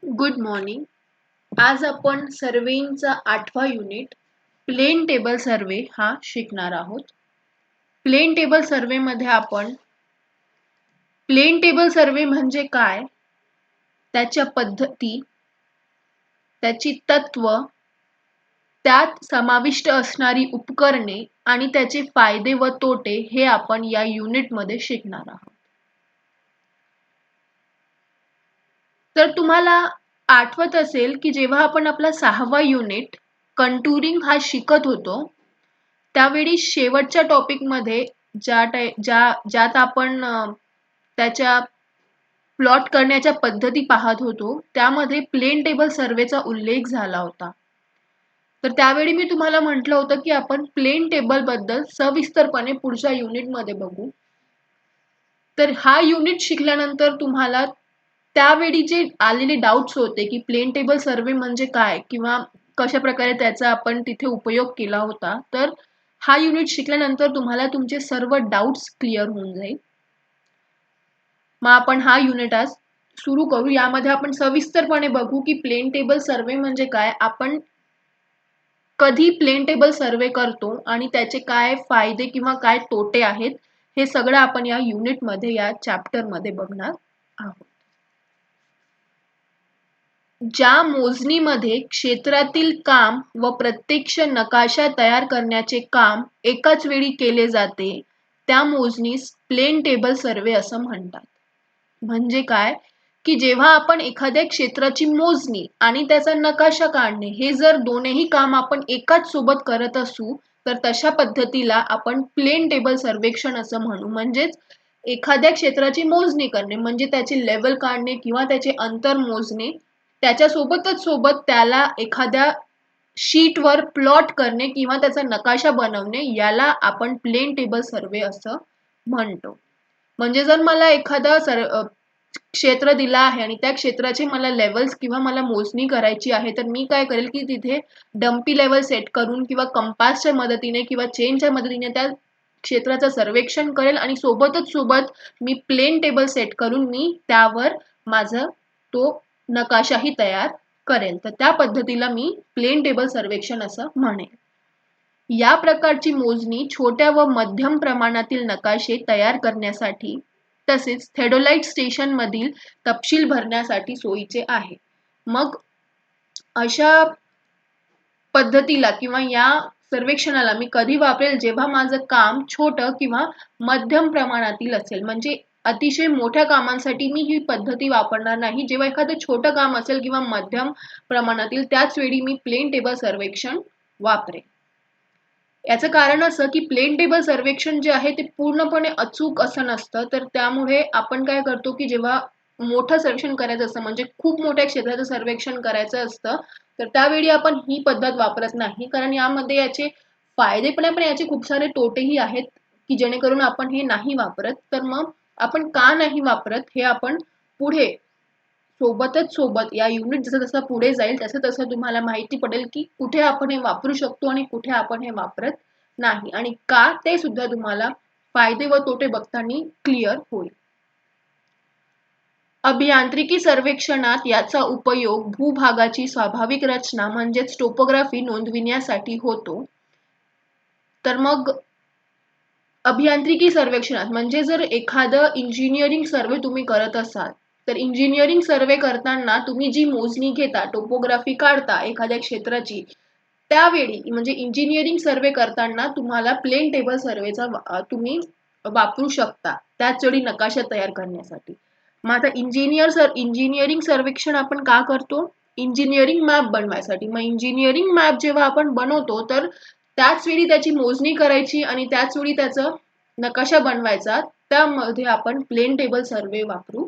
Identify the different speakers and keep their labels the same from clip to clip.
Speaker 1: Good morning. आज आपण सर्वेचा 8वा unit plain table सर्वे हा शिकणार आहोत. प्लेन टेबल सर्वे मध्ये आपण प्लेन टेबल सर्वे म्हणजे काय, त्याच्या पद्धती, त्याची तत्व, त्यात समाविष्ट असणारी उपकरणे आणि त्याचे फायदे व तोटे हे आपण या युनिट मध्ये शिकणार आहोत. तर तुम्हाला आठवत असेल की जेव्हा आपण आपला 6वा युनिट कंटुरिंग हा शिकत होतो, त्यावेळी शेवटच्या टॉपिकमध्ये ज्यात आपण त्याच्या प्लॉट करण्याच्या पद्धती पाहत होतो, त्यामध्ये प्लेन टेबल सर्वेचा उल्लेख झाला होता. तर त्यावेळी मी तुम्हाला म्हटलं होतं की आपण प्लेन टेबल बद्दल सविस्तरपणे पुढच्या युनिटमध्ये बघू. तर हा युनिट शिकल्यानंतर तुम्हाला त्यावेळी जे आलेले डाऊट्स होते की प्लेन टेबल सर्वे म्हणजे काय किंवा कशा प्रकारे त्याचा आपण तिथे उपयोग केला होता, तर हा युनिट शिकल्यानंतर तुम्हाला तुमचे सर्व डाऊट्स क्लिअर होऊन जाईल. मग आपण हा युनिट आज सुरू करू. यामध्ये आपण सविस्तरपणे बघू की प्लेन टेबल सर्वे म्हणजे काय, आपण कधी प्लेन टेबल सर्वे करतो आणि त्याचे काय फायदे किंवा काय तोटे आहेत, हे सगळं आपण या युनिटमध्ये या चॅप्टरमध्ये बघणार आहोत. ज्या मोजणीमध्ये क्षेत्रातील काम व प्रत्यक्ष नकाशा तयार करण्याचे काम एकाच वेळी केले जाते, त्या मोजणीस प्लेन टेबल सर्वे असं म्हणतात. म्हणजे काय की जेव्हा आपण एखाद्या क्षेत्राची मोजणी आणि त्याचा नकाशा काढणे हे जर दोन्ही काम आपण एकाच सोबत करत असू, तर तशा पद्धतीला आपण प्लेन टेबल सर्वेक्षण असं म्हणू. म्हणजेच एखाद्या क्षेत्राची मोजणी करणे म्हणजे त्याची लेवल काढणे किंवा त्याचे अंतर मोजणे, सोबत त्याला एखाद्या शीटवर प्लॉट करणे किंवा त्याचा नकाशा बनवणे, याला आपण प्लेन टेबल सर्वे असं म्हणतो. म्हणजे जर मला एखादा क्षेत्र दिला आहे आणि त्या क्षेत्राचे मला लेवल्स किंवा मला मोजणी करायची आहे, तर मी काय करेल की तिथे डम्पी लेवल सेट करून किंवा कंपासच्या मदतीने किंवा चेनच्या मदतीने त्या क्षेत्राचं सर्वेक्षण करेल आणि सोबत मी प्लेन टेबल सेट करून मी त्यावर माझं तो नकाशाही तयार करेल. तर त्या पद्धतीला मी प्लेन टेबल सर्वेक्षण असं म्हणेल. या प्रकारची मोजणी छोट्या व मध्यम प्रमाणातील नकाशे तयार करण्यासाठी तसेच थेडोलाइट स्टेशन मधील तपशील भरण्यासाठी सोयीचे आहे. मग अशा पद्धतीला किंवा या सर्वेक्षणाला मी कधी वापरेल, जेव्हा माझं काम छोटं किंवा मध्यम प्रमाणातील असेल. म्हणजे अतिशय मोठ्या कामांसाठी मी ही पद्धती वापरणार नाही. जेव्हा एखादं छोटं काम असेल किंवा मध्यम प्रमाणातील, त्याच वेळी मी प्लेन टेबल सर्वेक्षण वापरेन. याचं कारण असं की प्लेन टेबल सर्वेक्षण जे आहे ते पूर्णपणे अचूक असं नसतं. तर त्यामुळे आपण काय करतो की जेव्हा मोठं सर्वेक्षण करायचं असतं, म्हणजे खूप मोठ्या क्षेत्राचं सर्वेक्षण करायचं असतं, तर त्यावेळी आपण ही पद्धत वापरत नाही. कारण यामध्ये याचे फायदे पण आहे, पण याचे खूप सारे तोटेही आहेत की जेणेकरून आपण हे नाही वापरत. तर मग आपण का नाही वापरत हे आपण पुढे सोबत या युनिट जसं जसं पुढे जाईल तसं तसं तुम्हाला माहिती पडेल की कुठे आपण हे वापरू शकतो आणि कुठे आपण हे वापरत नाही, आणि का ते सुद्धा तुम्हाला फायदे व तोटे बघताना क्लिअर होईल. अभियांत्रिकी सर्वेक्षणात याचा उपयोग भूभागाची स्वाभाविक रचना म्हणजेच टोपोग्राफी नोंदविण्यासाठी होतो. तर मग अभियांत्रिकी सर्वेक्षणात म्हणजे जर एखादं इंजिनिअरिंग सर्वे तुम्ही करत असाल, तर इंजिनिअरिंग सर्वे करताना तुम्ही जी मोजणी घेता, टोपोग्राफी काढता एखाद्या क्षेत्राची, त्यावेळी म्हणजे इंजिनिअरिंग सर्वे करताना तुम्हाला प्लेन टेबल सर्वेचा तुम्ही वापरू शकता त्याच वेळी नकाशा तयार करण्यासाठी. मग आता इंजिनिअरिंग सर्वेक्षण आपण का करतो? इंजिनिअरिंग मॅप बनवायसाठी. मग इंजिनिअरिंग मॅप जेव्हा आपण बनवतो, तर त्याच वेळी त्याची मोजणी करायची आणि त्याच वेळी त्याचा नकाशा बनवायचा, त्यामध्ये आपण प्लेन टेबल सर्वे वापरू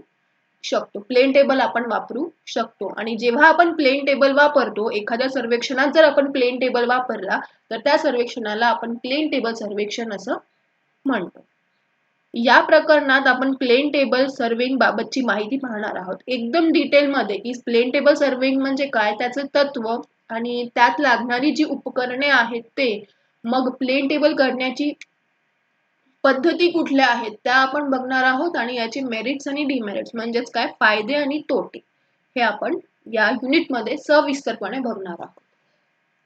Speaker 1: शकतो. प्लेन टेबल आपण वापरू शकतो. आणि जेव्हा आपण प्लेन टेबल वापरतो, एखाद्या सर्वेक्षणात जर आपण प्लेन टेबल वापरला, तर त्या सर्वेक्षणाला आपण प्लेन टेबल सर्वेक्षण असं म्हणतो. या प्रकरणात आपण प्लेन टेबल सर्वेइंग बाबतची माहिती पाहणार आहोत एकदम डिटेलमध्ये, की प्लेन टेबल सर्वेइंग म्हणजे काय, त्याचं तत्व आणि त्यात लागणारी जी उपकरणे आहेत ते, मग प्लेन टेबल करण्याची पद्धती कुठल्या आहेत त्या आपण बघणार आहोत, आणि याचे मेरिट्स आणि डिमेरिट्स म्हणजेच काय, फायदे आणि तोटे, हे आपण या युनिटमध्ये सविस्तरपणे बघणार आहोत.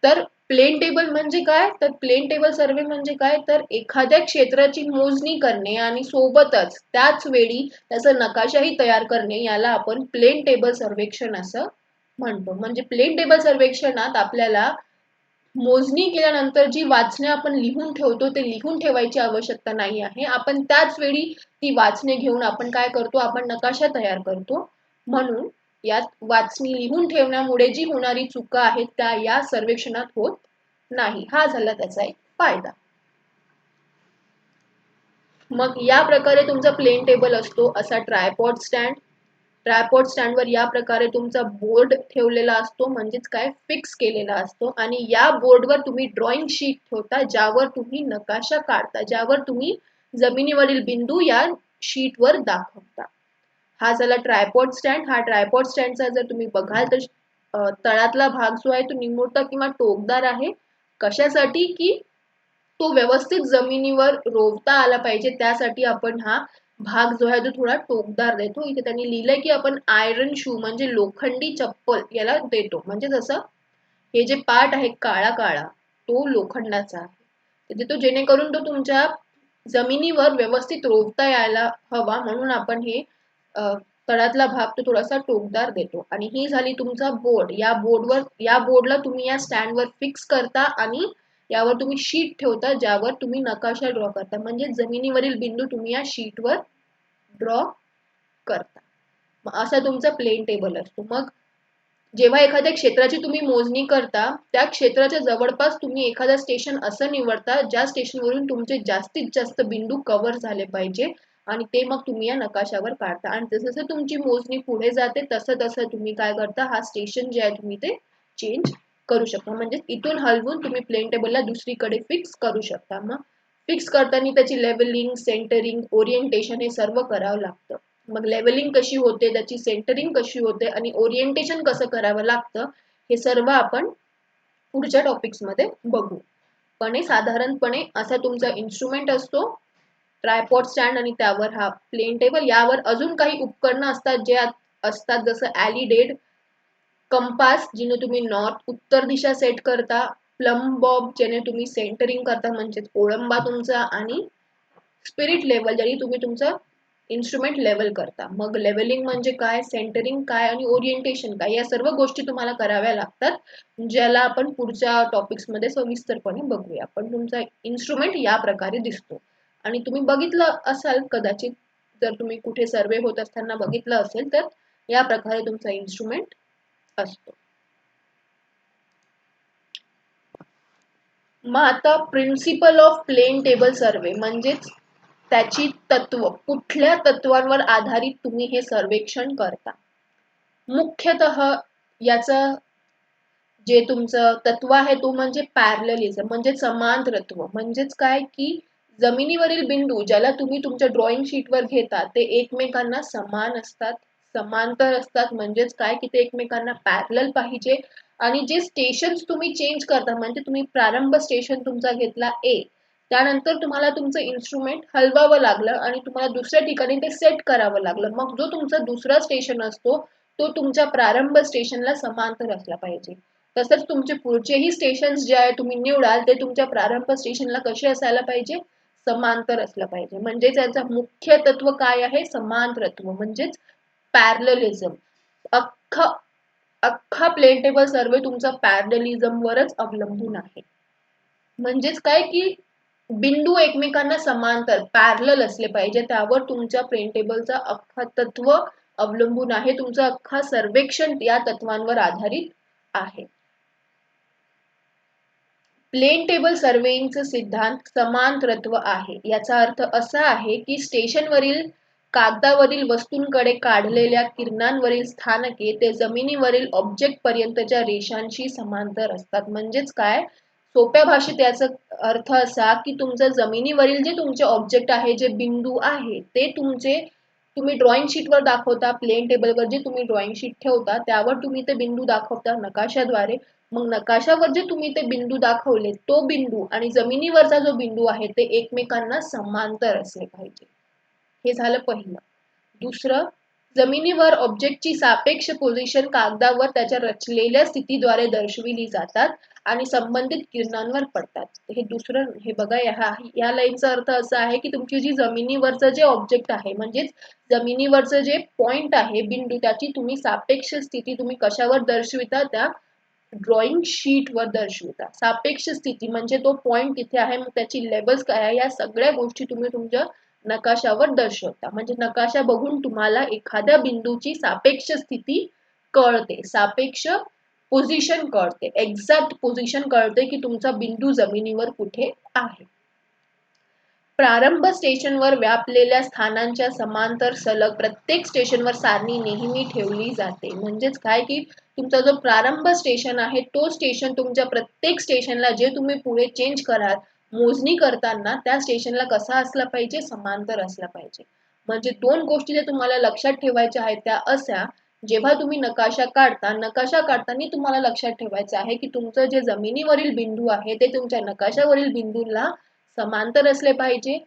Speaker 1: तर प्लेन टेबल म्हणजे काय, तर प्लेन टेबल सर्वे म्हणजे काय, तर एखाद्या क्षेत्राची मोजणी करणे आणि सोबतच त्याच वेळी त्याचा नकाशाही तयार करणे याला आपण प्लेन टेबल सर्वेक्षण असं म्हणतो. म्हणजे प्लेन टेबल सर्वेक्षणात आपल्याला मोजणी केल्यानंतर जी वाचने आपण लिहून ठेवतो ते लिहून ठेवायची आवश्यकता नाही आहे. आपण त्याच वेळी ती वाचने घेऊन आपण काय करतो, आपण नकाशा तयार करतो. म्हणून यात वाचनी लिहून ठेवण्यामुळे जी होणारी चुका आहेत त्या या सर्वेक्षणात होत नाही. हा झाला त्याचा एक फायदा. मग या प्रकारे तुमचा प्लेन टेबल असतो. असा ट्रायपॉड स्टँड, ट्रायपॉड स्टँडवर या प्रकारे तुमचा बोर्ड ठेवलेला असतो, म्हणजेच काय, फिक्स केलेला असतो. आणि या बोर्डवर तुम्ही ड्रॉइंग शीट ठेवता, ज्यावर तुम्ही नकाशा काढता, ज्यावर तुम्ही जमिनीवरील बिंदू या शीटवर दाखवता. हा झाला ट्रायपॉड स्टँड. हा ट्रायपॉड स्टँडचा जर तुम्ही बघाल तर तळातला भाग जो आहे तो निमुळता किंवा टोकदार आहे. कशासाठी, की तो व्यवस्थित जमिनीवर रोवता आला पाहिजे, त्यासाठी आपण हा भाग जो आहे तो थोडा टोकदार देतो. इथे त्यांनी लिहिलंय की आपण आयरन शू म्हणजे लोखंडी चप्पल याला देतो. म्हणजे जसं हे जे पार्ट आहे काळा काळा तो लोखंडाचा आहे, देतो जेणेकरून तो तुमच्या जमिनीवर व्यवस्थित रोवता यायला हवा, म्हणून आपण हे तळातला भाग तो थोडासा टोकदार देतो. आणि ही झाली तुमचा बोर्ड. या बोर्डला तुम्ही या स्टँडवर फिक्स करता आणि यावर तुम्ही शीट ठेवता, ज्यावर तुम्ही नकाशा ड्रॉ करता. म्हणजे जमिनीवरील बिंदू तुम्ही या शीटवर ड्रॉ करता. असा तुमचा प्लेन टेबल असतो. मग जेव्हा एखाद्या क्षेत्राची तुम्ही मोजणी करता, त्या क्षेत्राच्या जवळपास तुम्ही एखादं स्टेशन असं निवडता ज्या स्टेशनवरून तुमचे जास्तीत जास्त बिंदू कव्हर झाले पाहिजे आणि ते मग तुम्ही या नकाशावर काढता. आणि जसं तुमची मोजणी पुढे जाते तसं तसं तुम्ही काय करता, हा स्टेशन जे आहे तुम्ही ते चेंज करू शकता. म्हणजे इथून हलवून तुम्ही प्लेन टेबलला दुसरीकडे फिक्स करू शकता. मग फिक्स करताना त्याची लेवलिंग, सेंटरिंग, ओरिएंटेशन हे सर्व करावं लागतं. मग लेवलिंग कशी होते, त्याची सेंटरिंग कशी होते आणि ओरिएंटेशन कसं करावं लागतं, हे सर्व आपण पुढच्या टॉपिक्स मध्ये बघू. पण साधारणपणे असा तुमचा इन्स्ट्रुमेंट असतो, ट्रायपॉड स्टँड, आणि त्यावर हा प्लेन टेबल. यावर अजून काही उपकरणं असतात जे असतात, जसं ॲलिडेड, कंपास जिने तुम्ही नॉर्थ उत्तर दिशा सेट करता, प्लम बॉब ज्याने तुम्ही सेंटरिंग करता म्हणजे कोळंबा तुमचा, आणि स्पिरिट लेवल ज्याने तुम्ही तुमचं इन्स्ट्रुमेंट लेवल करता. मग लेवलिंग म्हणजे काय, सेंटरिंग काय आणि ओरिएंटेशन काय, या सर्व गोष्टी तुम्हाला कराव्या लागतात, ज्याला आपण पुढच्या टॉपिक्स मध्ये सविस्तरपणे बघूया. पण तुमचा इन्स्ट्रुमेंट या प्रकारे दिसतो. आणि तुम्ही बघितलं असाल कदाचित, जर तुम्ही कुठे सर्वे होत असताना बघितलं असेल तर या प्रकारे तुमचा इन्स्ट्रुमेंट असतो. मग आता principle of plane table survey म्हणजेच त्याची तत्व, कुठल्या तत्वांवर आधारित तुम्ही हे सर्वेक्षण करता. मुख्यतः याचं जे तुमचं तत्व आहे तो म्हणजे पॅरललिझम, म्हणजे समांतरत्व. म्हणजेच काय, की जमिनीवरील बिंदू ज्याला तुम्ही तुमच्या ड्रॉइंग शीटवर घेता ते एकमेकांना समान असतात, समांतर असतात. म्हणजेच काय, की ते एकमेकांना पॅरलल पाहिजे. आणि जे स्टेशन तुम्ही चेंज करता, म्हणजे तुम्ही प्रारंभ स्टेशन तुमचा घेतला ए, त्यानंतर तुम्हाला तुमचं इन्स्ट्रुमेंट हलवावं लागलं आणि तुम्हाला दुसऱ्या ठिकाणी ते सेट करावं लागलं. मग जो तुमचा दुसरा स्टेशन असतो तो तुमच्या प्रारंभ स्टेशनला समांतर असला पाहिजे. तसंच तुमचे पुढचेही स्टेशन जे आहे तुम्ही निवडाल ते तुमच्या प्रारंभ स्टेशनला कसे असायला पाहिजे, समांतर असलं पाहिजे. म्हणजे त्याचं मुख्य तत्व काय आहे, समांतरत्व म्हणजेच पॅरललिझम. अख्खा अख्खा प्लेन टेबल सर्वे तुमचा पॅरललिझम वरच अवलंबून आहे. म्हणजेच काय, की बिंदू एकमेकांना समांतर पॅरलल असले पाहिजे, त्यावर तुमच्या प्लेन टेबलचा अख्खा तत्व अवलंबून आहे. तुमचं अख्खा सर्वेक्षण या तत्वांवर आधारित आहे. प्लेन टेबल सर्वेइंगचा सिद्धांत समांतरत्व आहे. याचा अर्थ असा आहे की स्टेशनवरील कागदावरील वस्तूंकडे काढलेल्या किरणांवरील स्थानके ते जमिनीवरील ऑब्जेक्ट पर्यंतच्या रेषांशी समांतर असतात. म्हणजेच काय, सोप्या भाषेत याचा अर्थ असा की तुमचं जमिनीवरील जे तुमचे ऑब्जेक्ट आहे, जे बिंदू आहे, ते तुम्ही ड्रॉइंग शीटवर दाखवता, प्लेन टेबलवर जे तुम्ही ड्रॉइंग शीट ठेवता त्यावर तुम्ही ते बिंदू दाखवता नकाशाद्वारे. मग नकाशावर जे तुम्ही ते बिंदू दाखवले तो बिंदू आणि जमिनीवरचा जो बिंदू आहे ते एकमेकांना समांतर असले पाहिजे. हे झालं पहिलं. दुसरं, जमिनीवर ऑब्जेक्टची सापेक्ष पोझिशन कागदावर त्याच्या रचलेल्या स्थितीद्वारे दर्शविली जातात आणि संबंधित किरणांवर पडतात. हे दुसरं हे बघा, या लाईनचा अर्थ असा आहे की तुमची जी जमिनीवरचं जे ऑब्जेक्ट आहे म्हणजेच जमिनीवरचं जे पॉइंट आहे बिंदू, त्याची तुम्ही सापेक्ष स्थिती तुम्ही कशावर दर्शविता, त्या ड्रॉइंग शीट वर दर्शविता. सापेक्ष स्थिती म्हणजे तो पॉइंट तिथे आहे, मग त्याची लेवल्स काय आहे, या सगळ्या गोष्टी तुम्ही तुमच्या नकाशावर दर्शवता. म्हणजे नकाशा बघून तुम्हाला एखाद्या बिंदूची सापेक्ष स्थिती कळते, सापेक्ष पोझिशन कळते, एक्झॅक्ट पोझिशन कळते की तुमचा बिंदू जमिनीवर कुठे आहे. प्रारंभ स्टेशनवर व्यापलेल्या स्थानांच्या समांतर सलग प्रत्येक स्टेशनवर सारणी नेहमी ठेवली जाते. म्हणजेच काय की तुमचा जो प्रारंभ स्टेशन आहे तो स्टेशन तुमच्या प्रत्येक स्टेशनला जे तुम्ही पुढे चेंज कराल मोजणी करताना त्या स्टेशनला कसा असला पाहिजे, समांतर असला पाहिजे. म्हणजे दोन गोष्टी ज्या तुम्हाला लक्षात ठेवायच्या आहेत त्या अशा, जेव्हा तुम्ही नकाशा काढताना तुम्हाला लक्षात ठेवायचं आहे की तुमचं जे जमिनीवरील बिंदू आहे ते तुमच्या नकाशावरील बिंदूला समांतर असले पाहिजे.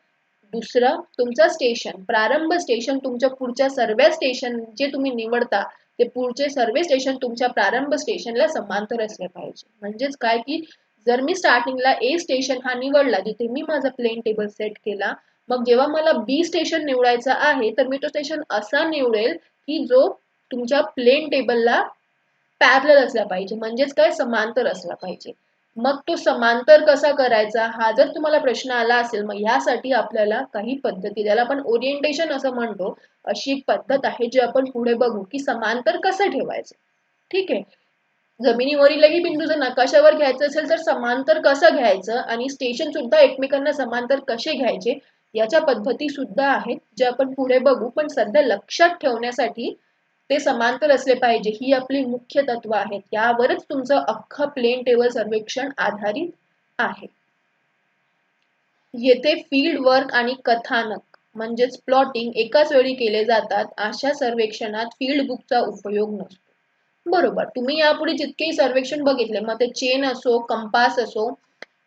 Speaker 1: दुसरं, तुमचं स्टेशन, प्रारंभ स्टेशन तुमच्या पुढच्या सर्व स्टेशन जे तुम्ही निवडता ते पुढचे सर्व स्टेशन तुमच्या प्रारंभ स्टेशनला समांतर असले पाहिजे. म्हणजेच काय की जर मी स्टार्टिंगला ए स्टेशन हा निवडला जिथे मी माझा प्लेन टेबल सेट केला, मग जेव्हा मला बी स्टेशन निवडायचा आहे तर मी तो स्टेशन असा निवडेल की जो तुमच्या प्लेन टेबलला पॅरलल असला पाहिजे, म्हणजेच काय, समांतर असला पाहिजे. मग तो समांतर कसा करायचा हा जर तुम्हाला प्रश्न आला असेल, मग यासाठी आपल्याला काही पद्धती, ज्याला आपण ओरिएंटेशन असं म्हणतो, अशी एक पद्धत आहे जी आपण पुढे बघू की समांतर कसं ठेवायचं. ठीक आहे. जमिनीवरीलही बिंदू जर नकाशावर घ्यायचं असेल तर समांतर कसं घ्यायचं आणि स्टेशन सुद्धा एकमेकांना समांतर कसे घ्यायचे याच्या पद्धती सुद्धा आहेत जे आपण पुढे बघू. पण सध्या लक्षात ठेवण्यासाठी ते समांतर असले पाहिजे ही आपली मुख्य तत्व आहेत. यावरच तुमचं अख्खं प्लेन टेबल सर्वेक्षण आधारित आहे. येथे फील्ड वर्क आणि कथानक म्हणजेच प्लॉटिंग एकाच वेळी केले जातात. अशा सर्वेक्षणात फील्ड बुकचा उपयोग नसतो. बरोबर, तुम्ही यापुढे जितकेही सर्वेक्षण बघितले, मग ते चेन असो, कंपास असो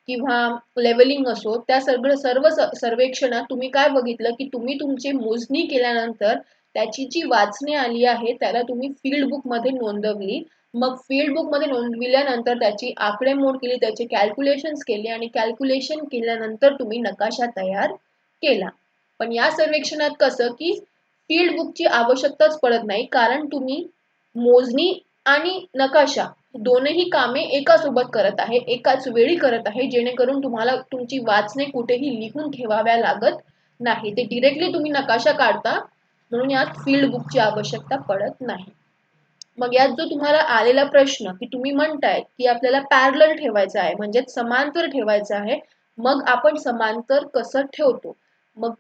Speaker 1: किंवा लेवलिंग असो, त्या सर्व सर्वेक्षणात तुम्ही काय बघितलं की तुम्ही तुमची मोजणी केल्यानंतर त्याची जी वाचणे आली आहे त्याला तुम्ही फील्ड बुक मध्ये नोंदवली. मग फील्ड बुक मध्ये नोंदविल्यानंतर त्याची आकडेमोड केली, त्याचे कॅल्क्युलेशन्स केले आणि कॅल्क्युलेशन केल्यानंतर तुम्ही नकाशा तयार केला. पण या सर्वेक्षणात कसं की फील्ड बुकची आवश्यकताच पडत नाही, कारण तुम्ही मोजणी आणि नकाशा दोनही कामे एका सोबत करत आहे, एकाच वेळी करत आहे, जेणेकरून तुम्हाला तुमची वाचणे कुठेही लिहून ठेवाव्या लागत नाही. ते डिरेक्टली तुम्ही नकाशा काढता, म्हणून यात फील्ड बुकची आवश्यकता पडत नाही. मग यात जो तुम्हाला आलेला प्रश्न की तुम्ही म्हणताय की आपल्याला पॅरलल ठेवायचं आहे म्हणजे समांतर ठेवायचं आहे, मग आपण समांतर कसं ठेवतो. मग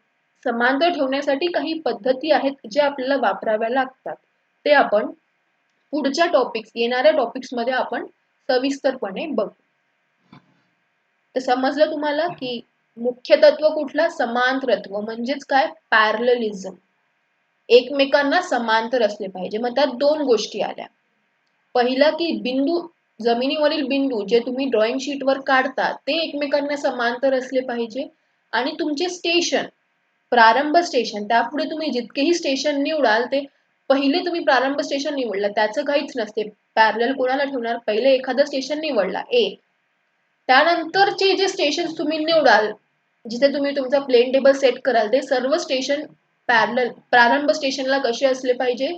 Speaker 1: समांतर ठेवण्यासाठी काही पद्धती आहेत जे आपल्याला वापराव्या लागतात. ते आपण पुढच्या येणाऱ्या टॉपिक्स मध्ये आपण सविस्तरपणे बघू. तर समजलं तुम्हाला की मुख्य तत्व कुठला, समांतरत्व म्हणजेच काय, पॅरललिझम, एकमेकांना समांतर असले पाहिजे. मग त्यात दोन गोष्टी आल्या. पहिला की बिंदू, जमिनीवरील बिंदू जे तुम्ही ड्रॉइंग शीट वर काढता ते एकमेकांना समांतर असले पाहिजे. आणि तुमचे स्टेशन, प्रारंभ स्टेशन, त्यापुढे तुम्ही जितकेही स्टेशन निवडाल ते पहिले तुम्ही प्रारंभ स्टेशन निवडलं त्याचं काहीच नसते, पॅरलल कोणाला ठेवणार, पहिले एखादं स्टेशन निवडला ए, त्यानंतरचे जे स्टेशन तुम्ही निवडाल जिथे तुम्ही तुमचा प्लेन टेबल सेट कराल ते सर्व स्टेशन पॅरलल प्रारंभ स्टेशनला कसे असले पाहिजे,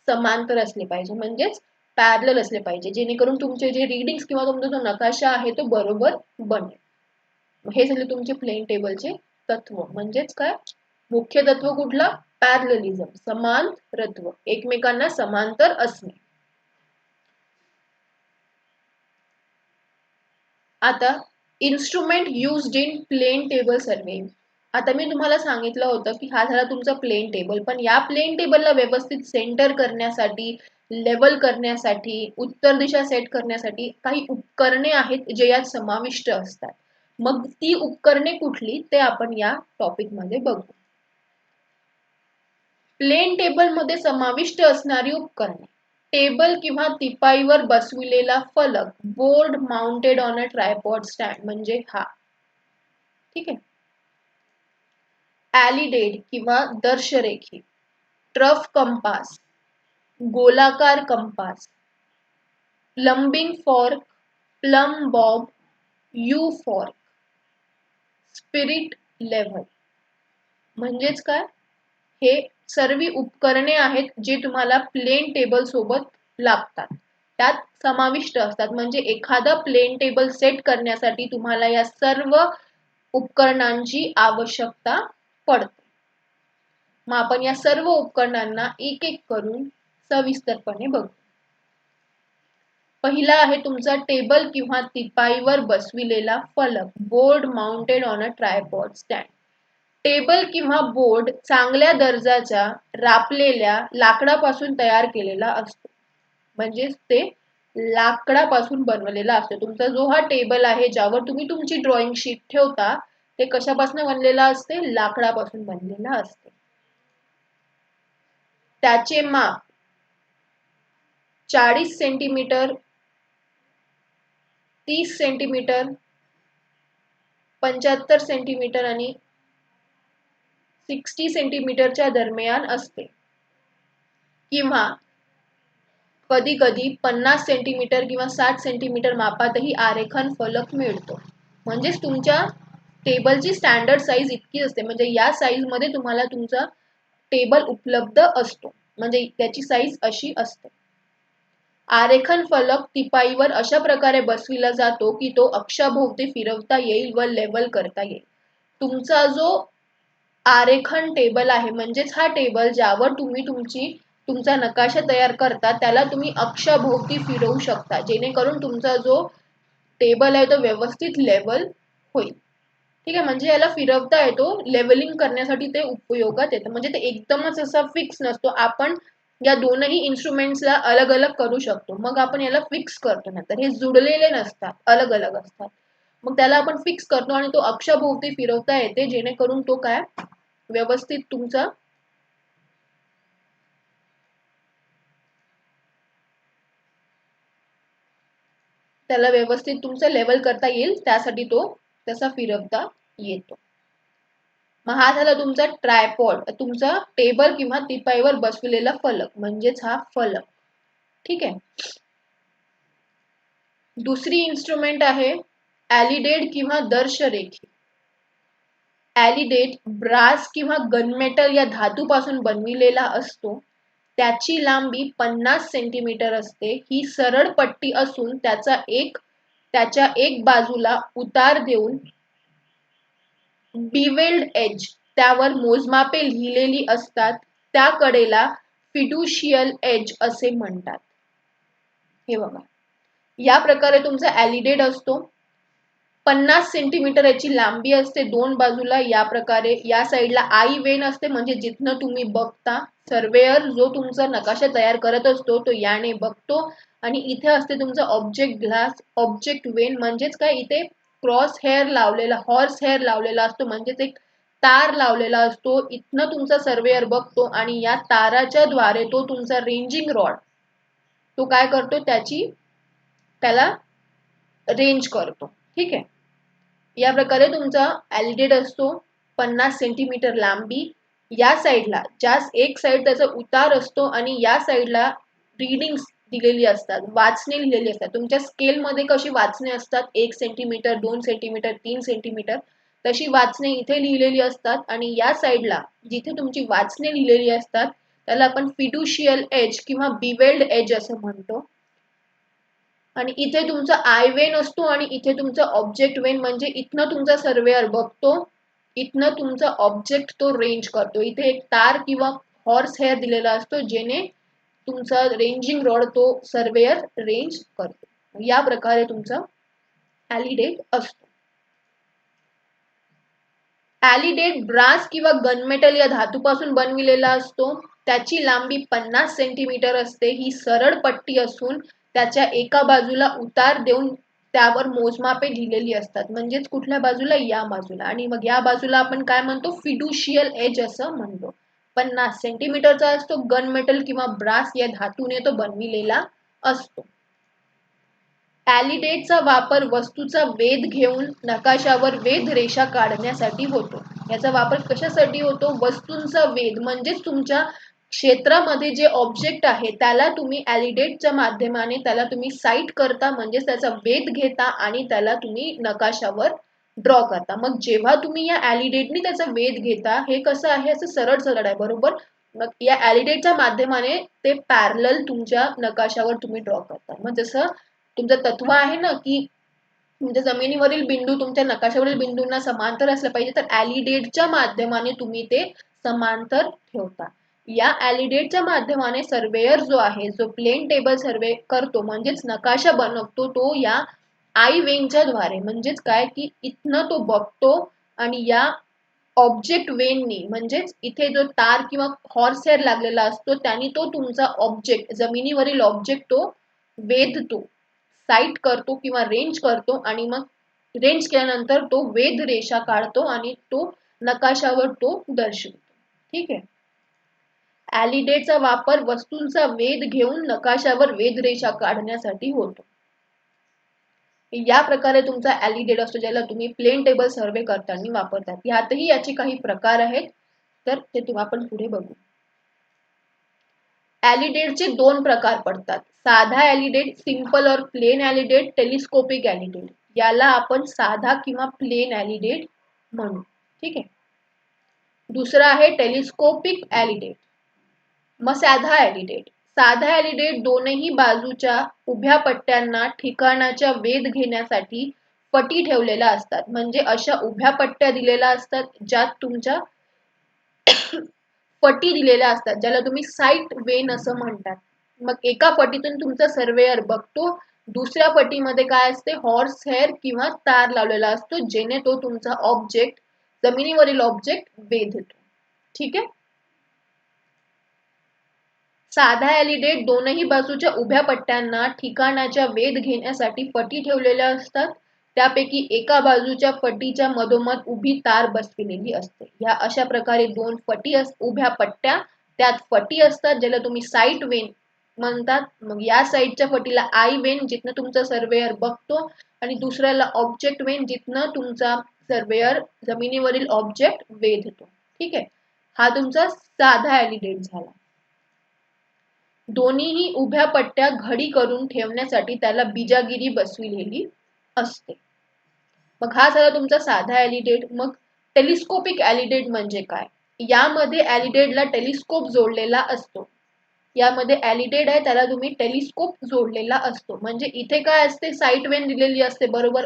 Speaker 1: समांतर असले पाहिजे, म्हणजेच पॅरलल असले पाहिजे, जेणेकरून तुमचे जे रीडिंग्स किंवा तुमचा जो नकाशा आहे तो बरोबर बनेल. हे झाले तुमचे प्लेन टेबलचे तत्व. म्हणजेच काय, मुख्य तत्व कुठला, पॅरललिझम, समांतरत्व, एकमेकांना समांतर असणे. आता instrument used in plane table survey. आता मी तुम्हाला सांगितलं होतं की हा झाला तुमचा प्लेन टेबल, पण या प्लेन टेबलला व्यवस्थित सेंटर करण्यासाठी, लेवल करण्यासाठी, उत्तर दिशा सेट करण्यासाठी काही उपकरणे आहेत जे यात समाविष्ट असतात. मग ती उपकरणे कुठली ते आपण या टॉपिक मध्ये बघू. प्लेन टेबल मध्ये समाविष्ट असणारी उपकरणे, टेबल किंवा तिपाईवर बसविलेला फलक, board mounted on a tripod stand म्हणजे हा. ठीक आहे. ॲलिडेड किंवा दर्शरेखी, ट्रफ कंपास, गोलाकार compass, plumbing fork, plum Bob, you fork, spirit level. म्हणजेच काय, हे सर्व उपकरणे आहेत जे तुम्हाला प्लेन टेबल सोबत लागतात, त्यात समाविष्ट असतात. म्हणजे एखादा प्लेन टेबल सेट करण्यासाठी तुम्हाला या सर्व उपकरणांची आवश्यकता पडते. मग आपण या सर्व उपकरणांना एक एक करून सविस्तरपणे बघू. पहिला आहे तुमचा टेबल किंवा तिपाईवर बसविलेला फलक, board mounted on a tripod stand. Table किंवा बोर्ड चांगल्या दर्जाच्या रापलेल्या लाकडापासून तयार केलेला असतो. म्हणजे ते लाकडापासून बनवलेला असतो. तुमचा जो हा टेबल आहे ज्यावर तुम्ही तुमची ड्रॉइंग शीट ठेवता, ते कशापासून बनलेला असते? लाकडापासून बनलेला असते. त्याचे माप 40 सेंटीमीटर, 30 सेंटीमीटर, 75 सेंटीमीटर आणि 60 सेंटीमीटरच्या दरम्यान असते, किंवा कधी कधी 50 सेंटीमीटर किंवा 60 सेंटीमीटर मापातही आरेखन फलक मिळतो. म्हणजेच तुमच्या टेबलची स्टँडर्ड साईज इतकी असते. म्हणजे या साईज मध्ये तुम्हाला तुमचा टेबल उपलब्ध असतो, म्हणजे त्याची साईज अशी असते. आरेखन फलक तिपाईवर अशा प्रकारे बसविला जातो की तो अक्षाभोवती फिरवता येईल व लेवल करता येईल. तुमचा जो आरेखन टेबल आहे, म्हणजेच हा टेबल ज्यावर तुम्ही तुमचा नकाशा तयार करता, त्याला तुम्ही अक्षाभोवती फिरवू शकता, जेणेकरून तुमचा जो टेबल आहे तो व्यवस्थित लेवल होईल. ठीक आहे, म्हणजे याला फिरवता येतो, लेवलिंग करण्यासाठी ते उपयोगात येतं. म्हणजे ते एकदमच असा फिक्स नसतो. आपण या दोनही इन्स्ट्रुमेंट्सला अलग अलग करू शकतो. मग आपण याला फिक्स करतो, ना तर हे जुडलेले नसतात, अलग अलग असतात. मग त्याला आपण फिक्स करतो आणि तो अक्षाभोवती फिरवता येते, जेणेकरून तो काय व्यवस्थित तुमचा त्याला व्यवस्थित तुमचं लेवल करता येईल, त्यासाठी तो तसा फिरवता येतो. मग हा झाला तुमचा ट्रायपॉड, तुमचा टेबल किंवा तिपाईवर बसविलेला फलक, म्हणजेच हा फलक. ठीक आहे. दुसरी इन्स्ट्रुमेंट आहे ॲलिडेट किंवा दर्शरेखी. ॲलिडेट ब्रास किंवा गनमेटल या धातूपासून बनविलेला असतो. त्याची लांबी 50 सेंटीमीटर असते. ही सरळ पट्टी असून त्याच्या एक बाजूला उतार देऊन बिवेल्ड एज, त्यावर मोजमापे लिहिलेली असतात. त्या कडेला फिड्युशियल एज असे म्हणतात. हे बघा, या प्रकारे तुमचा ॲलिडेट असतो. 50 सेंटीमीटर याची लांबी असते. दोन बाजूला या प्रकारे, या साईडला आई वेन असते, म्हणजे जिथनं तुम्ही बघता. सर्वेअर जो तुमचा नकाशा तयार करत असतो तो याने बघतो. आणि इथे असते तुमचा ऑब्जेक्ट ग्लास, ऑब्जेक्ट वेन. म्हणजेच काय, इथे क्रॉस हेअर लावलेला, हॉर्स हेअर लावलेला असतो, म्हणजेच एक तार लावलेला असतो. इथनं तुमचा सर्वेअर बघतो आणि या ताराच्या द्वारे तो तुमचा रेंजिंग रॉड तो काय करतो, त्याला रेंज करतो. ठीक आहे. या प्रकारे तुमचा ॲलिडेट असतो. 50 सेंटीमीटर लांबी, या साईडला एक साईड त्याचा उतार असतो आणि या साईडला रीडिंग दिलेली असतात, वाचने लिहिलेली असतात. तुमच्या स्केलमध्ये कशी वाचने असतात, 1 सेंटीमीटर, 2 सेंटीमीटर, 3 सेंटीमीटर, तशी वाचने इथे लिहिलेली असतात. आणि या साईडला जिथे तुमची वाचने लिहिलेली असतात त्याला आपण फिड्युशियल एज किंवा बिवेल्ड एज असं म्हणतो. आणि इथे तुमचा आय वेन असतो आणि इथे तुमचा ऑब्जेक्ट वेन, म्हणजे इथनं तुमचा सर्वेअर बघतो, इथनं तुमचा ऑब्जेक्ट तो रेंज करतो. इथे एक तार किंवा हॉर्स हेअर दिलेला असतो, जेणे तुमचा रेंजिंग रॉड तो सर्वेअर रेंज करतो. या प्रकारे तुमचा ॲलिडेट असतो. ॲलिडेट ब्रास किंवा गनमेटल या धातूपासून बनविलेला असतो. त्याची लांबी 50 सेंटीमीटर असते. ही सरळ पट्टी असून त्याच्या एका बाजूला उतार देऊन त्यावर मोजमापे लिहिलेली असतात. म्हणजेच कुठल्या बाजूला, या बाजूला. आणि मग या बाजूला आपण काय म्हणतो, फिड्युशियल एज असं म्हणतो. 50 सेंटीमीटरचा असतो. गनमेटल किंवा ब्रास या धातूने तो बनविलेला असतो. ॲलिडेटचा वापर वस्तूचा वेध घेऊन नकाशावर वेध रेषा काढण्यासाठी होतो. याचा वापर कशासाठी होतो, वस्तूंचा वेध, म्हणजेच तुमच्या क्षेत्रामध्ये जे ऑब्जेक्ट आहे त्याला तुम्ही ॲलिडेटच्या माध्यमाने त्याला तुम्ही साईट करता, म्हणजेच त्याचा वेध घेता आणि त्याला तुम्ही नकाशावर ड्रॉ करता. मग जेव्हा तुम्ही या ॲलिडेटनी त्याचा वेध घेता, हे कसं आहे, असं सरळ सरळ आहे बरोबर. मग या ॲलिडेटच्या माध्यमाने ते पॅरलल तुमच्या नकाशावर तुम्ही ड्रॉ करता. मग जसं तुमचं तत्व आहे ना की तुमच्या जमिनीवरील बिंदू तुमच्या नकाशावरील बिंदूंना समांतर असले पाहिजे, तर ॲलिडेटच्या माध्यमाने तुम्ही ते समांतर ठेवता. या ॲलिडेटच्या माध्यमाने सर्वेयर जो आहे, जो प्लेन टेबल सर्वे करतो म्हणजेच नकाशा बनवतो, तो या आई वेनच्या द्वारे, म्हणजेच काय की इथनं तो बघतो आणि या ऑब्जेक्ट वेननी, म्हणजेच इथे जो तार किंवा हॉर्स हेअर लागलेला असतो त्यांनी तो तुमचा ऑब्जेक्ट, जमिनीवरील ऑब्जेक्ट तो वेधतो, साईट करतो किंवा रेंज करतो आणि मग रेंज केल्यानंतर तो वेध रेषा काढतो आणि तो नकाशावर तो दर्शवतो. ठीक आहे. ॲलिडेटचा वापर वस्तूंचा वेध घेऊन नकाशावर वेधरेषा काढण्यासाठी होतो. या प्रकारे तुमचा ॲलिडेट असतो, ज्याला तुम्ही प्लेन टेबल सर्वे करताना वापरतात. यातही याचे काही प्रकार आहेत, तर ते आपण पुढे बघू. ॲलिडेटचे दोन प्रकार पडतात. साधा ॲलिडेट, सिंपल और प्लेन ॲलिडेट, टेलिस्कोपिक ॲलिडेट. याला आपण साधा किंवा प्लेन ॲलिडेट म्हणू. ठीक आहे. दुसरा आहे टेलिस्कोपिक ॲलिडेट. मग साधा ॲलिडेट. साधा ॲलिडेट दोनही बाजूच्या उभ्या पट्ट्यांना ठिकाणाच्या वेध घेण्यासाठी पटी ठेवलेल्या असतात. म्हणजे अशा उभ्या पट्ट्या दिलेल्या असतात ज्यात तुमच्या पटी दिलेल्या असतात, ज्याला तुम्ही साईट वेन असं म्हणतात. मग एका पटीतून तुमचा सर्वेयर बघतो, दुसऱ्या पटीमध्ये काय असते, हॉर्स हेअर किंवा तार लावलेला असतो, जेणे तो तुमचा ऑब्जेक्ट, जमिनीवरील ऑब्जेक्ट वेधतो. ठीक आहे. साधा ॲलिडेट दोनही बाजूच्या उभ्या पट्ट्यांना ठिकाणाच्या वेध घेण्यासाठी पटी ठेवलेल्या असतात. त्यापैकी एका बाजूच्या पटीच्या मधोमध उभी तार बसविलेली असते. या अशा प्रकारे दोन उभ्या पट्ट्या, त्यात पटी असतात ज्याला तुम्ही साईट वेन म्हणतात. मग या साईडच्या पटीला आई वेन, जिथनं तुमचा सर्वेयर बघतो, आणि दुसऱ्याला ऑब्जेक्ट वेन, जिथनं तुमचा सर्वेयर जमिनीवरील ऑब्जेक्ट वेधतो. ठीक आहे. हा तुमचा साधा ॲलिडेट झाला. दोन्हीही उभ्या पट्ट्या घडी करून ठेवण्यासाठी त्याला बिजागिरी बसविलेली असते. मग हा झाला तुमचा साधा ॲलिडेट. मग टेलिस्कोपिक ॲलिडेट म्हणजे काय? यामध्ये ॲलिडेटला टेलिस्कोप जोडलेला असतो. यामध्ये ॲलिडेट आहे त्याला तुम्ही टेलिस्कोप जोडलेला असतो. म्हणजे इथे काय असते, साईट वेन दिलेली असते बरोबर,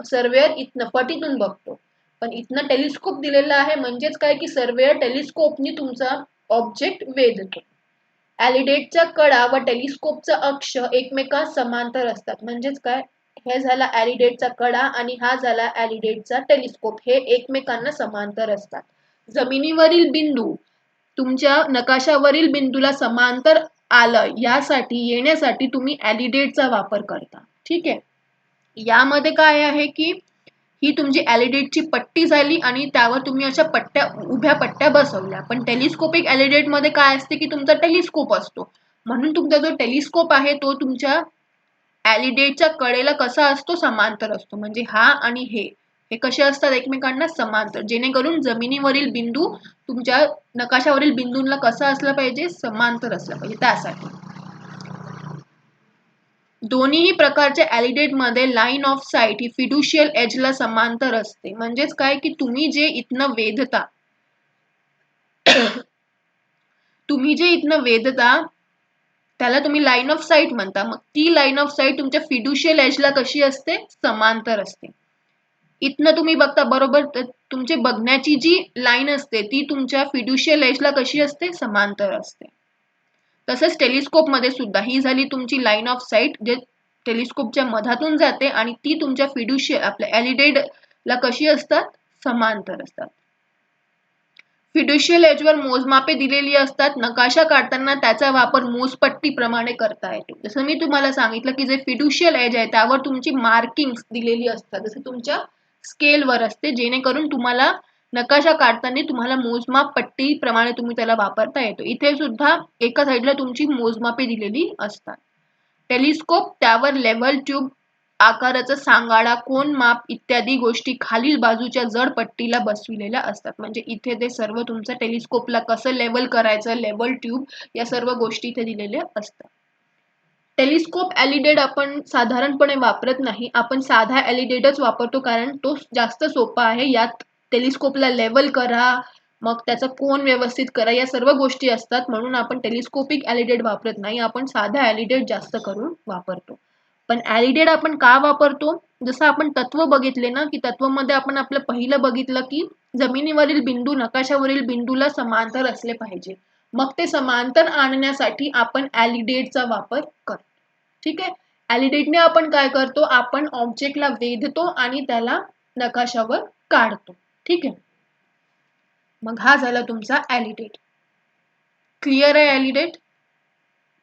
Speaker 1: सर्वेयर इथनं पटीतून बघतो, पण इथनं टेलिस्कोप दिलेला आहे, म्हणजेच काय की सर्वेयर टेलिस्कोपनी तुमचा ऑब्जेक्ट वेधतो. ॲलिडेटच्या कडा व टेलिस्कोपचा अक्ष एकमेकांस समांतर असतात. म्हणजेच काय, हे झाला ॲलिडेटचा कडा आणि हा झाला ॲलिडेटचा टेलिस्कोप, हे एकमेकांना समांतर असतात. जमिनीवरील बिंदू तुमच्या नकाशावरील बिंदूला समांतर आलं यासाठी येण्यासाठी तुम्ही ॲलिडेटचा वापर करता. ठीक आहे. यामध्ये काय आहे की ही तुमची ॲलिडेटची पट्टी झाली आणि त्यावर तुम्ही अशा पट्ट्या, उभ्या पट्ट्या बसवल्या. पण टेलिस्कोपिक ॲलिडेट मध्ये काय असते की तुमचा टेलिस्कोप असतो, म्हणून तुमचा जो टेलिस्कोप आहे तो तुमच्या ॲलिडेटच्या कडेला कसा असतो, समांतर असतो. म्हणजे हा आणि हे कसे असतात, एकमेकांना समांतर, जेणेकरून जमिनीवरील बिंदू तुमच्या नकाशावरील बिंदूंना कसा असला पाहिजे, समांतर असला पाहिजे. त्यासाठी दोन्ही प्रकारच्या ॲलिडेट मध्ये लाईन ऑफ साईट ही फिड्युशियल एजला समांतर असते. म्हणजेच काय की तुम्ही जे इथनं वेधता त्याला तुम्ही लाईन ऑफ साईट म्हणता. मग ती लाईन ऑफ साईट तुमच्या फिड्युशियल एजला कशी असते, समांतर असते. इथनं तुम्ही बघता बरोबर, तुमचे बघण्याची जी लाईन असते ती तुमच्या फिड्युशियल एजला कशी असते, समांतर असते. तसंच टेलिस्कोप मध्ये सुद्धा ही झाली तुमची लाईन ऑफ साईट, जे टेलिस्कोपच्या मधातून जाते आणि ती तुमच्या फिड्युशियल, आपल्या ॲलिडेटला कशी असतात, समांतर असतात. फिड्युशियल एजवर मोजमापे दिलेली असतात. नकाशा काढताना त्याचा वापर मोजपट्टी प्रमाणे करता येतो. जसं मी तुम्हाला सांगितलं की जे फिड्युशियल एज आहे त्यावर तुमची मार्किंग्स दिलेली असतात, जसं तुमच्या स्केलवर असते, जेणेकरून तुम्हाला नकाशा काढताना तुम्हाला मोजमाप पट्टी प्रमाणे तुम्ही त्याला वापरता येतो. इथे सुद्धा एका साईडला तुमची मोजमापे दिलेली असतात. टेलिस्कोप त्यावर लेव्हल ट्यूब आकाराचा सांगाडा, कोन, माप इत्यादी गोष्टी खालील बाजूच्या जड पट्टीला बसविलेल्या असतात. म्हणजे इथे ते सर्व तुमचं टेलिस्कोपला कसं लेवल करायचं, लेवल ट्यूब या सर्व गोष्टी इथे दिलेल्या असतात. टेलिस्कोप एलिडेड आपण साधारणपणे वापरत नाही, आपण साधा एलिडेडच वापरतो कारण तो जास्त सोपा आहे. यात टेलिस्कोपला लेवल करा, मग त्याचा कोन व्यवस्थित करा, या सर्व गोष्टी असतात. म्हणून आपण टेलिस्कोपिक एलिडेड वापरत नाही, आपण साधा एलिडेड जास्त करून वापरतो. पण एलिडेड आपण का वापरतो? जसं आपण तत्व बघितले ना, की तत्वमध्ये आपण आपलं पहिलं बघितलं की जमिनीवरील बिंदू नकाशावरील बिंदूला समांतर असले पाहिजे. मग ते समांतर आणण्यासाठी आपण एलिडेडचा वापर करतो. ठीक आहे. एलिडेडने आपण काय करतो, आपण ऑब्जेक्टला वेधतो आणि त्याला नकाशावर काढतो. ठीक आहे. मग हा झाला तुमचा एलिडेड. क्लिअर आहे एलिडेड?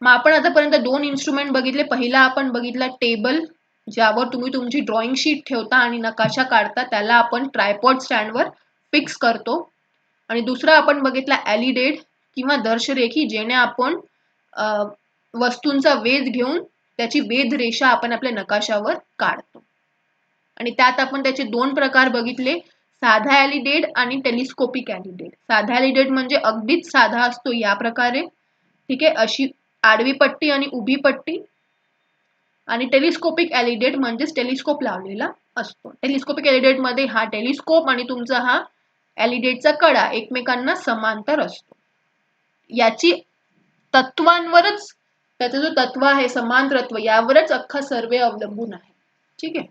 Speaker 1: मग आपण आतापर्यंत दोन इन्स्ट्रुमेंट बघितले. पहिला आपण बघितला टेबल, ज्यावर तुम्ही तुमची ड्रॉइंग शीट ठेवता आणि नकाशा काढता, त्याला आपण ट्रायपॉड स्टँडवर फिक्स करतो. आणि दुसरा आपण बघितला एलिडेड किंवा दर्शरेखी, जेणे आपण वस्तूंचा वेध घेऊन त्याची वेध रेषा आपण आपल्या नकाशावर काढतो. आणि त्यात आपण त्याचे दोन प्रकार बघितले, साधा एलिडेड आणि टेलिस्कोपिक एलिडेड. साधा एलिडेड म्हणजे अगदीच साधा असतो या प्रकारे, ठीक आहे, अशी आडवी पट्टी आणि उभी पट्टी. आणि टेलिस्कोपिक एलिडेड म्हणजेच टेलिस्कोप लावलेला असतो. टेलिस्कोपिक एलिडेड मध्ये हा टेलिस्कोप आणि तुमचा हा एलिडेडचा कडा एकमेकांना समांतर असतो. याची तत्वांवरच, त्याचा जो तत्व आहे समांतरत्व, यावरच अख्खा सर्वे अवलंबून आहे. ठीक आहे.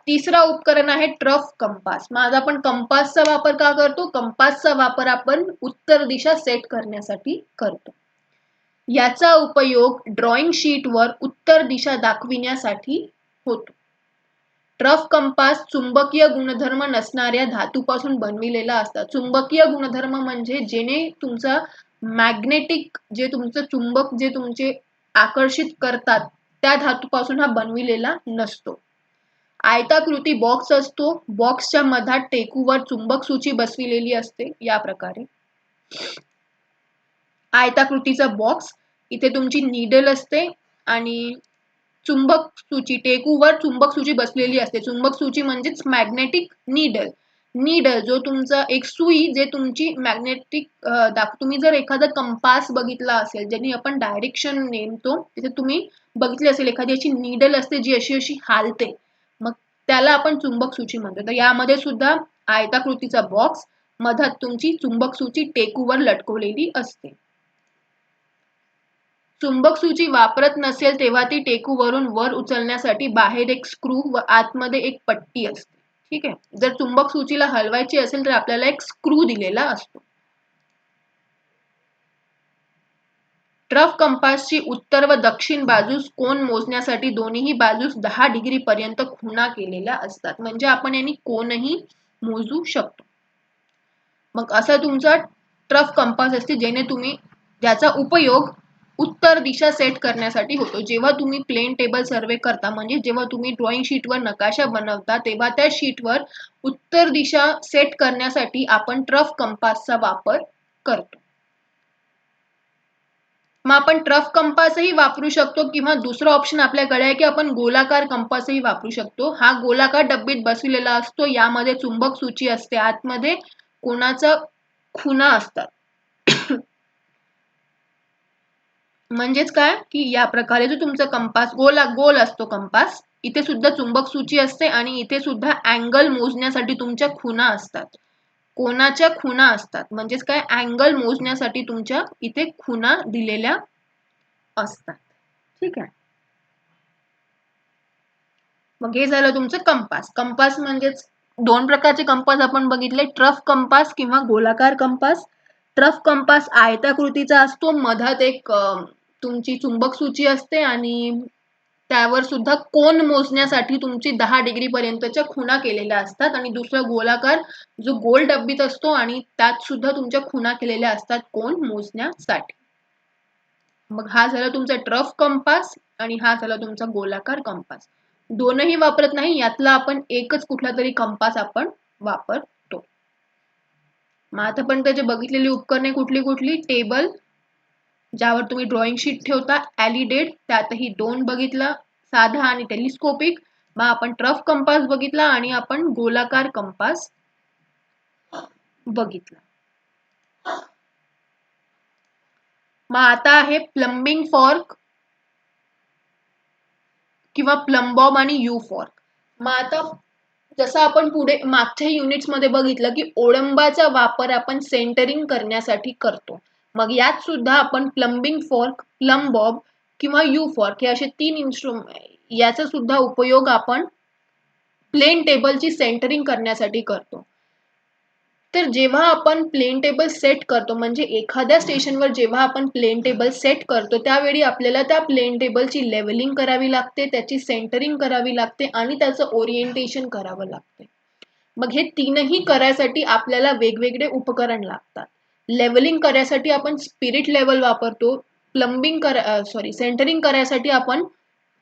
Speaker 1: तिसरा उपकरण आहे ट्रफ कंपास. मग आज आपण कंपासचा वापर का करतो? कंपासचा वापर आपण उत्तर दिशा सेट करण्यासाठी करतो. याचा उपयोग ड्रॉइंग शीटवर उत्तर दिशा दाखविण्यासाठी होतो. ट्रफ कंपास चुंबकीय गुणधर्म नसणाऱ्या धातूपासून बनविलेला असतात. चुंबकीय गुणधर्म म्हणजे जेणे तुमचा मॅग्नेटिक, जे तुमचं चुंबक जे तुमचे आकर्षित करतात, त्या धातूपासून हा बनविलेला नसतो. आयताकृती बॉक्स असतो. बॉक्सच्या मधात टेकूवर चुंबक सूची बसविलेली असते. या प्रकारे आयताकृतीचा बॉक्स, इथे तुमची नीडल असते आणि चुंबक सूची, टेकूवर चुंबक सूची बसलेली असते. चुंबक सूची म्हणजेच मॅग्नेटिक नीडल. नीडल जो तुमचा एक सुई, जे तुमची मॅग्नेटिक तुम्ही जर एखादा कंपास बघितला असेल, ज्याने आपण डायरेक्शन नेमतो, तिथे तुम्ही बघितले असेल एखादी अशी नीडल असते जी अशी अशी हालते, मग त्याला आपण चुंबक सूची म्हणतो. तर यामध्ये सुद्धा आयताकृतीचा बॉक्स, मधात तुमची चुंबक सूची टेकूवर लटकवलेली असते. चुंबक सूची वापरत नसेल तेव्हा ती टेकूवरून वर उचलण्यासाठी बाहेर एक स्क्रू व आतमध्ये एक पट्टी असते. ठीक आहे. जर चुंबक सूचीला हलवायची असेल तर आपल्याला एक स्क्रू दिलेला असतो. ट्रफ कंपासची उत्तर व दक्षिण बाजूस कोन मोजण्यासाठी दोन्ही बाजूस 10 डिग्री पर्यंत खुणा केलेल्या असतात. म्हणजे आपण यांनी कोनही मोजू शकतो. मग असा तुमचा ट्रफ कंपास असते, ज्याचा उपयोग उत्तर दिशा सेट करण्यासाठी होतो. जेव्हा तुम्ही प्लेन टेबल सर्वे करता, म्हणजे जेव्हा तुम्ही ड्रॉइंग शीटवर नकाशा बनवता, तेव्हा त्या शीटवर उत्तर दिशा सेट करण्यासाठी आपण ट्रफ कंपासचा वापर करतो. मग आपण ट्रफ कंपासही वापरू शकतो किंवा दुसरा ऑप्शन आपल्याकडे आहे की आपण गोलाकार कंपासही वापरू शकतो. हा गोलाकार डब्बीत बसविलेला असतो. यामध्ये चुंबक सूची असते, आतमध्ये कोणाचा खुणा असतात. म्हणजेच काय की या प्रकारे जो तुमचा कंपास गोल असतो कंपास, इथे सुद्धा चुंबक सूची असते आणि इथे सुद्धा अँगल मोजण्यासाठी तुमच्या खुणा असतात, कोणाच्या खुणा असतात. म्हणजेच काय, अँगल मोजण्यासाठी तुमच्या इथे खुणा दिलेल्या असतात. ठीक आहे. मग हे झालं तुमचं कंपास. कंपास म्हणजेच दोन प्रकारचे कंपास आपण बघितले, ट्रफ कंपास किंवा गोलाकार कंपास. ट्रफ कंपास आयताकृतीचा असतो, मधात एक तुमची चुंबक सूची असते आणि त्यावर सुद्धा कोन मोजण्यासाठी तुमची 10 डिग्री पर्यंतच्या खुणा केलेल्या असतात. आणि दुसरा गोलाकार जो गोल डब्बीत असतो आणि त्यात सुद्धा तुमच्या खुणा केलेल्या असतात कोन मोजण्यासाठी. मग हा झाला तुमचा ट्रफ कंपास आणि हा झाला तुमचा गोलाकार कंपास. दोनही वापरत नाही, यातला आपण एकच कुठला तरी कंपास आपण वापरतो. मग आता पण त्याचे बघितलेली उपकरणे कुठली? टेबल, ज्यावर तुम्ही ड्रॉइंग शीट ठेवता. एलिडेड, त्यातही दोन बघितला, साधा आणि टेलिस्कोपिक, मग आपण ट्रफ कंपास बघितला आणि आपण गोलाकार कंपास बघितला. मग आता आहे प्लंबिंग फॉर्क किंवा प्लंबॉब आणि यू फॉर्क. मग आता जसं आपण पुढे मागच्या युनिट्स मध्ये बघितलं की ओळंबाचा वापर आपण सेंटरिंग करण्यासाठी करतो. मग यात सुद्धा आपण प्लंबिंग फॉर्क, प्लंबॉब किंवा यू फॉर्क हे असे 3 इन्स्ट्रुमेंट याचा सुद्धा उपयोग आपण प्लेन टेबलची सेंटरिंग करण्यासाठी करतो. तर जेव्हा आपण प्लेन टेबल सेट करतो, म्हणजे एखाद्या स्टेशनवर जेव्हा आपण प्लेन टेबल सेट करतो त्यावेळी आपल्याला त्या प्लेन टेबलची लेवलिंग करावी लागते, त्याची सेंटरिंग करावी लागते आणि त्याचं ओरिएंटेशन करावं लागते. मग हे तीनही करायसाठी आपल्याला वेगवेगळे उपकरण लागतात. लेवलिंग करायसाठी आपण स्पिरिट लेवल वापरतो. सेंटरिंग करायसाठी आपण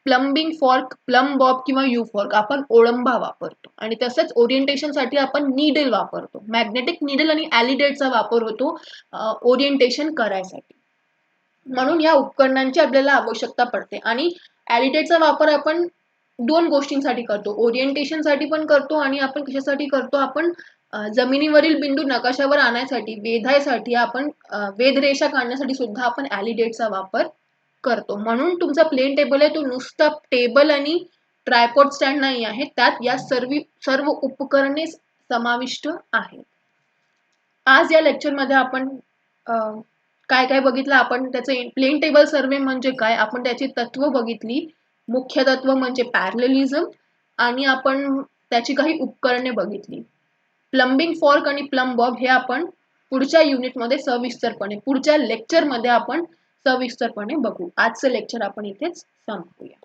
Speaker 1: प्लंबिंग फॉर्क, प्लंबॉब किंवा यू फॉर्क आपण ओळंबा वापरतो. आणि तसंच ओरिएंटेशनसाठी आपण नीडल वापरतो. मॅग्नेटिक नीडल आणि ॲलिडेटचा वापर होतो ओरिएंटेशन करायसाठी. म्हणून या उपकरणांची आपल्याला आवश्यकता पडते. आणि ॲलिडेटचा वापर आपण 2 गोष्टींसाठी करतो. ओरिएंटेशनसाठी पण करतो आणि आपण कशासाठी करतो, आपण जमिनीवरील बिंदू नकाशावर आणण्यासाठी, वेधायसाठी आपण वेधरेषा काढण्यासाठी सुद्धा आपण ॲलिडेटचा वापर करतो. म्हणून तुमचा प्लेन टेबल आहे तो नुसता टेबल आणि ट्रायपॉड स्टँड नाही आहे, त्यात या सर्व उपकरणे समाविष्ट आहेत. आज या लेक्चरमध्ये आपण काय काय बघितलं, आपण त्याचं प्लेन टेबल सर्वे म्हणजे काय, आपण त्याची तत्व बघितली. मुख्य तत्व म्हणजे पॅरलेलिझम आणि आपण त्याची काही उपकरणे बघितली. प्लंबिंग फॉर्क आणि प्लंबॉब हे आपण पुढच्या युनिटमध्ये सविस्तरपणे, पुढच्या लेक्चरमध्ये आपण सविस्तरपणे बघू. आजचं लेक्चर आपण इथेच संपवूया.